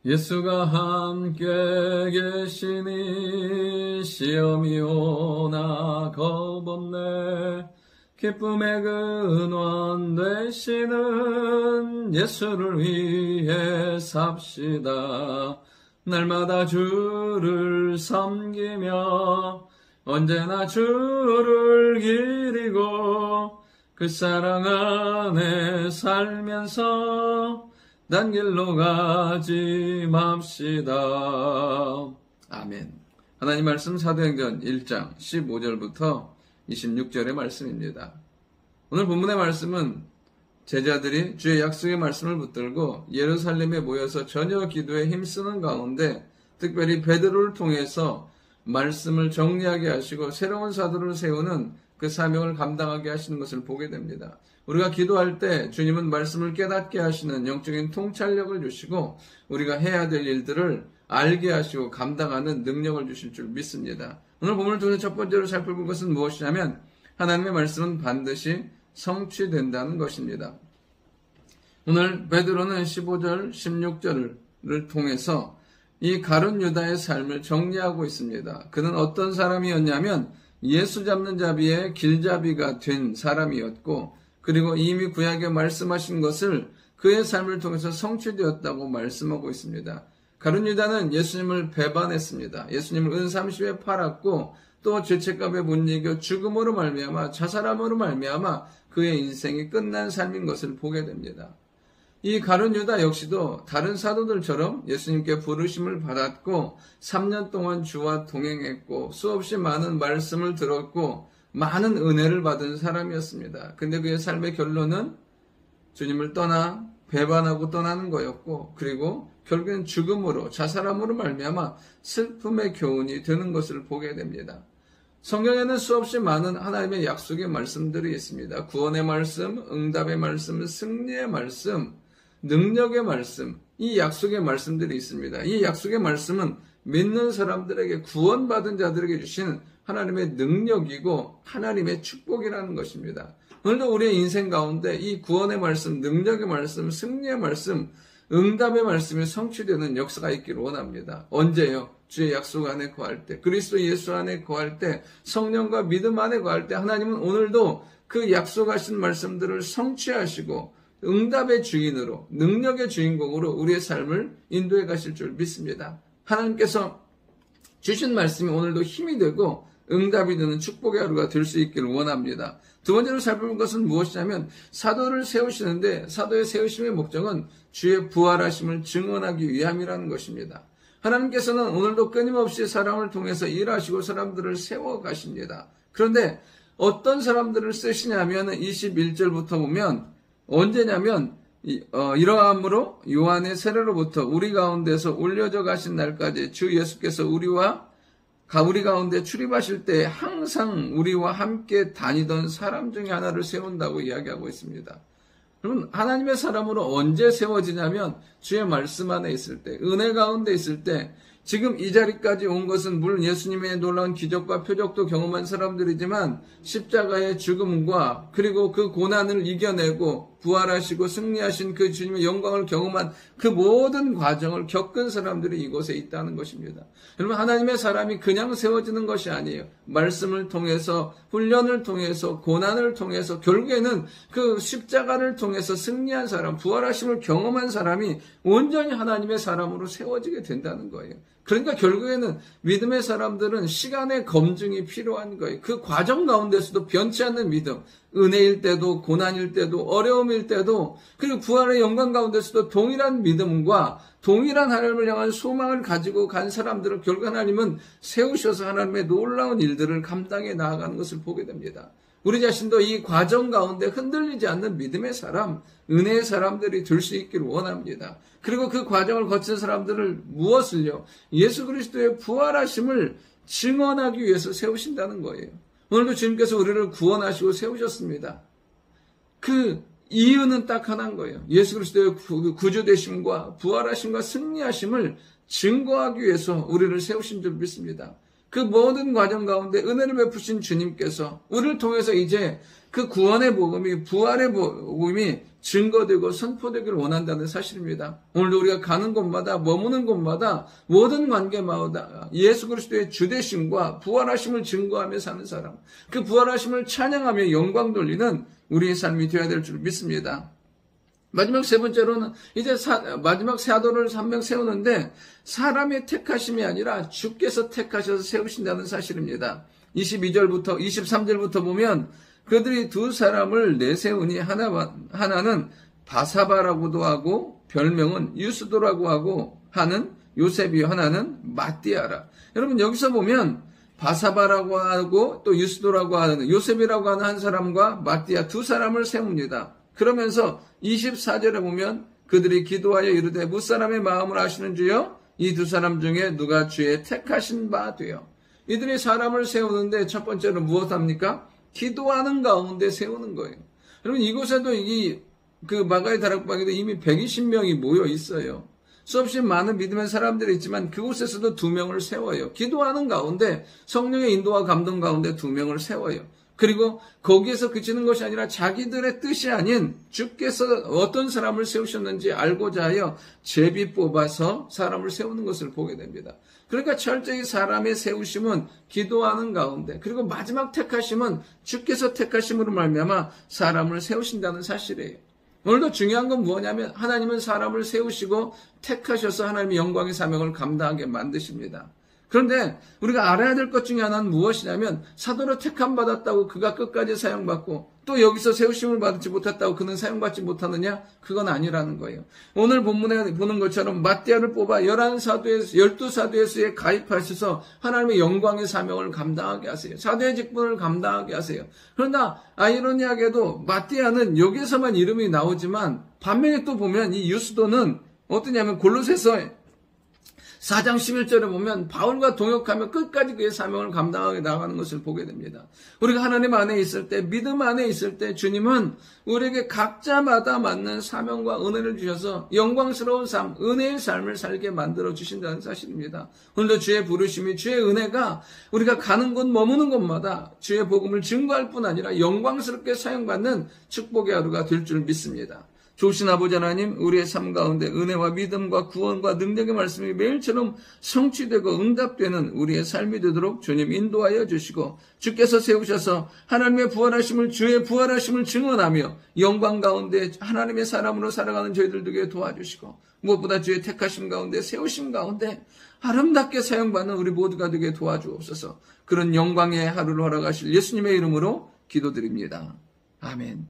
예수가 함께 계시니 시험이 오나 겁없네. 기쁨의 근원 되시는 예수를 위해 삽시다. 날마다 주를 섬기며 언제나 주를 기리고 그 사랑 안에 살면서 단 길로 가지 맙시다. 아멘. 하나님 말씀 사도행전 1장 15절부터 26절의 말씀입니다. 오늘 본문의 말씀은 제자들이 주의 약속의 말씀을 붙들고 예루살렘에 모여서 저녁 기도에 힘쓰는 가운데 특별히 베드로를 통해서 말씀을 정리하게 하시고 새로운 사도를 세우는 그 사명을 감당하게 하시는 것을 보게 됩니다. 우리가 기도할 때 주님은 말씀을 깨닫게 하시는 영적인 통찰력을 주시고 우리가 해야 될 일들을 알게 하시고 감당하는 능력을 주실 줄 믿습니다. 오늘 본문을 통해서 첫 번째로 살펴볼 것은 무엇이냐면 하나님의 말씀은 반드시 성취된다는 것입니다. 오늘 베드로는 15절, 16절을 통해서 이 가룟 유다의 삶을 정리하고 있습니다. 그는 어떤 사람이었냐면 예수 잡는 자비의 길잡이가 된 사람이었고 그리고 이미 구약에 말씀하신 것을 그의 삶을 통해서 성취되었다고 말씀하고 있습니다. 가룟 유다는 예수님을 배반했습니다. 예수님을 은삼십에 팔았고 또 죄책감에 못 이겨 죽음으로 말미암아 자살함으로 말미암아 그의 인생이 끝난 삶인 것을 보게 됩니다. 이 가룟 유다 역시도 다른 사도들처럼 예수님께 부르심을 받았고 3년 동안 주와 동행했고 수없이 많은 말씀을 들었고 많은 은혜를 받은 사람이었습니다. 근데 그의 삶의 결론은 주님을 떠나 배반하고 떠나는 거였고 그리고 결국엔 죽음으로 자살함으로 말미암아 슬픔의 교훈이 되는 것을 보게 됩니다. 성경에는 수없이 많은 하나님의 약속의 말씀들이 있습니다. 구원의 말씀, 응답의 말씀, 승리의 말씀, 능력의 말씀, 이 약속의 말씀들이 있습니다. 이 약속의 말씀은 믿는 사람들에게 구원받은 자들에게 주신 하나님의 능력이고 하나님의 축복이라는 것입니다. 오늘도 우리의 인생 가운데 이 구원의 말씀, 능력의 말씀, 승리의 말씀, 응답의 말씀이 성취되는 역사가 있기를 원합니다. 언제요? 주의 약속 안에 거할 때, 그리스도 예수 안에 거할 때, 성령과 믿음 안에 거할 때 하나님은 오늘도 그 약속하신 말씀들을 성취하시고 응답의 주인으로, 능력의 주인공으로 우리의 삶을 인도해 가실 줄 믿습니다. 하나님께서 주신 말씀이 오늘도 힘이 되고 응답이 되는 축복의 하루가 될 수 있기를 원합니다. 두 번째로 살펴볼 것은 무엇이냐면 사도를 세우시는데 사도의 세우심의 목적은 주의 부활하심을 증언하기 위함이라는 것입니다. 하나님께서는 오늘도 끊임없이 사람을 통해서 일하시고 사람들을 세워가십니다. 그런데 어떤 사람들을 쓰시냐면 21절부터 보면 언제냐면 이러함으로 요한의 세례로부터 우리 가운데서 올려져 가신 날까지 주 예수께서 우리 가운데 출입하실 때 항상 우리와 함께 다니던 사람 중에 하나를 세운다고 이야기하고 있습니다. 여러분, 하나님의 사람으로 언제 세워지냐면 주의 말씀 안에 있을 때, 은혜 가운데 있을 때, 지금 이 자리까지 온 것은 물론 예수님의 놀라운 기적과 표적도 경험한 사람들이지만 십자가의 죽음과 그리고 그 고난을 이겨내고 부활하시고 승리하신 그 주님의 영광을 경험한 그 모든 과정을 겪은 사람들이 이곳에 있다는 것입니다. 여러분, 하나님의 사람이 그냥 세워지는 것이 아니에요. 말씀을 통해서, 훈련을 통해서, 고난을 통해서 결국에는 그 십자가를 통해서 승리한 사람, 부활하심을 경험한 사람이 온전히 하나님의 사람으로 세워지게 된다는 거예요. 그러니까 결국에는 믿음의 사람들은 시간의 검증이 필요한 거예요. 그 과정 가운데서도 변치 않는 믿음, 은혜일 때도 고난일 때도 어려움일 때도 그리고 부활의 영광 가운데서도 동일한 믿음과 동일한 하나님을 향한 소망을 가지고 간 사람들은 결국 하나님은 세우셔서 하나님의 놀라운 일들을 감당해 나아가는 것을 보게 됩니다. 우리 자신도 이 과정 가운데 흔들리지 않는 믿음의 사람, 은혜의 사람들이 될 수 있기를 원합니다. 그리고 그 과정을 거친 사람들을 무엇을요? 예수 그리스도의 부활하심을 증언하기 위해서 세우신다는 거예요. 오늘도 주님께서 우리를 구원하시고 세우셨습니다. 그 이유는 딱 하나인 거예요. 예수 그리스도의 구주되심과 부활하심과 승리하심을 증거하기 위해서 우리를 세우신 줄 믿습니다. 그 모든 과정 가운데 은혜를 베푸신 주님께서 우리를 통해서 이제 그 구원의 복음이, 부활의 복음이 증거되고 선포되기를 원한다는 사실입니다. 오늘도 우리가 가는 곳마다, 머무는 곳마다, 모든 관계마다 예수 그리스도의 주되심과 부활하심을 증거하며 사는 사람, 그 부활하심을 찬양하며 영광 돌리는 우리의 삶이 되어야 될 줄 믿습니다. 마지막 세 번째로는 이제 마지막 사도를 3명 세우는데 사람의 택하심이 아니라 주께서 택하셔서 세우신다는 사실입니다. 22절부터 23절부터 보면 그들이 두 사람을 내세우니 하나는 바사바라고도 하고 별명은 유스도라고 하고 하는 요셉이요, 하나는 마띠아라. 여러분 여기서 보면 바사바라고 하고 또 유스도라고 하는 요셉이라고 하는 한 사람과 마띠아 두 사람을 세웁니다. 그러면서 24절에 보면 그들이 기도하여 이르되 무사람의 마음을 아시는 주여 이 두 사람 중에 누가 주의 택하신 바 되어. 이들이 사람을 세우는데 첫 번째로 무엇합니까? 기도하는 가운데 세우는 거예요. 여러분 이곳에도 그 마가의 다락방에도 이미 120명이 모여 있어요. 수없이 많은 믿음의 사람들이 있지만 그곳에서도 2명을 세워요. 기도하는 가운데 성령의 인도와 감동 가운데 2명을 세워요. 그리고 거기에서 그치는 것이 아니라 자기들의 뜻이 아닌 주께서 어떤 사람을 세우셨는지 알고자 하여 제비 뽑아서 사람을 세우는 것을 보게 됩니다. 그러니까 철저히 사람의 세우심은 기도하는 가운데, 그리고 마지막 택하심은 주께서 택하심으로 말미암아 사람을 세우신다는 사실이에요. 오늘도 중요한 건 뭐냐면 하나님은 사람을 세우시고 택하셔서 하나님의 영광의 사명을 감당하게 만드십니다. 그런데 우리가 알아야 될 것 중에 하나는 무엇이냐면 사도로 택함 받았다고 그가 끝까지 사용받고 또 여기서 세우심을 받지 못했다고 그는 사용받지 못하느냐? 그건 아니라는 거예요. 오늘 본문에 보는 것처럼 마띠아를 뽑아 12사도의 수에 가입하셔서 하나님의 영광의 사명을 감당하게 하세요. 사도의 직분을 감당하게 하세요. 그러나 아이러니하게도 마띠아는 여기에서만 이름이 나오지만 반면에 또 보면 이 유스도는 어떠냐면 골로새서 4장 11절에 보면 바울과 동역하며 끝까지 그의 사명을 감당하게 나가는 것을 보게 됩니다. 우리가 하나님 안에 있을 때, 믿음 안에 있을 때 주님은 우리에게 각자마다 맞는 사명과 은혜를 주셔서 영광스러운 삶, 은혜의 삶을 살게 만들어 주신다는 사실입니다. 오늘도 주의 부르심이, 주의 은혜가 우리가 가는 곳, 머무는 곳마다 주의 복음을 증거할 뿐 아니라 영광스럽게 사용받는 축복의 하루가 될 줄 믿습니다. 좋으신 아버지 하나님, 우리의 삶 가운데 은혜와 믿음과 구원과 능력의 말씀이 매일처럼 성취되고 응답되는 우리의 삶이 되도록 주님 인도하여 주시고 주께서 세우셔서 하나님의 부활하심을, 주의 부활하심을 증언하며 영광 가운데 하나님의 사람으로 살아가는 저희들 되게 도와주시고 무엇보다 주의 택하심 가운데, 세우심 가운데 아름답게 사용받는 우리 모두가 되게 도와주옵소서. 그런 영광의 하루를 허락하실 예수님의 이름으로 기도드립니다. 아멘.